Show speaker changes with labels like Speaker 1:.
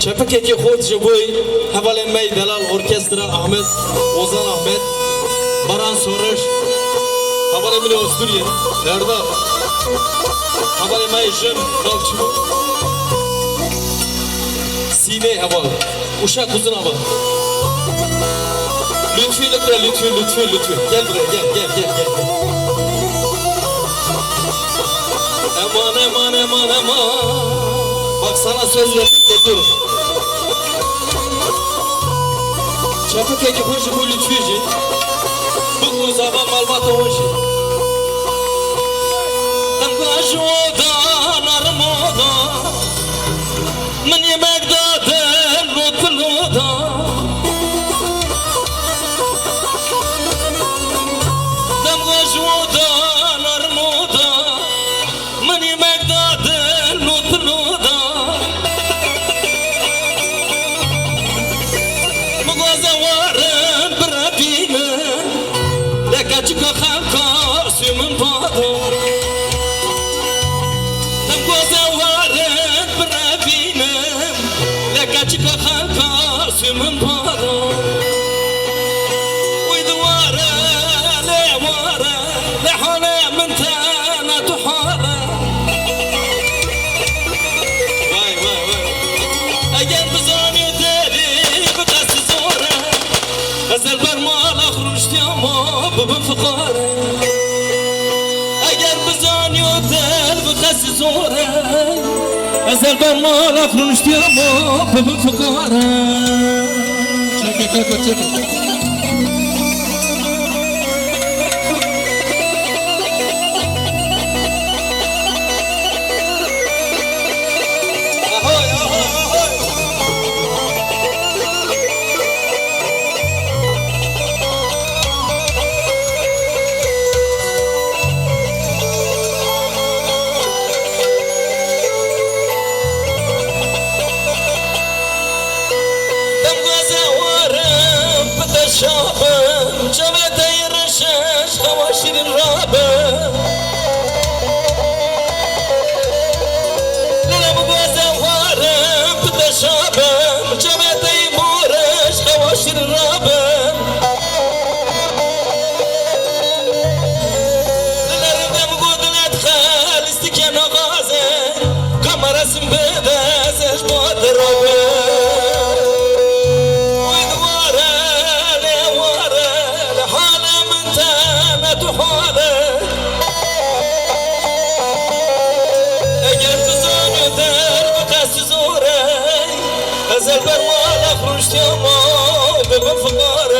Speaker 1: شبکه که خود جبوی حوال می دلال ارکستر احمد اوزان احمد بران سورش حوال من استوریه دردا حوال می جن ناکچو سینه حوال uşak uzun hava lütfü gel buraya gel aman bak sana söz verdim de dur çapı keki hoşu bu lütfücü bu kuzaba malbata hoşu tamka şodan armoda من yemek dadım mutluda tamka şodan armoda من yemek dadım mutluda مغازه وارم برابيمه لكاتك خالقا سيمن بادو مغازه وارم برابيمه لكاتك خالقا سيمن بادو ويدواره لواره لحاله من تانا تحاله واي اجل بزاني وداري بقاس زوره ازل برمال اخرجت ياما ببن فقاره اجل بزاني ودار بقاس زوره ازل برمال اخرجت ياما ببن فقاره شابه جبت يرشش خواشر الرابه للا مبوزة وارم بدا شابه جبت يمورش خواشر الرابه للا ربا مقود الادخال استكان غازه كما رسم بدا زش بود الرابه ازل برمال اخرجت يوم ببن فقاره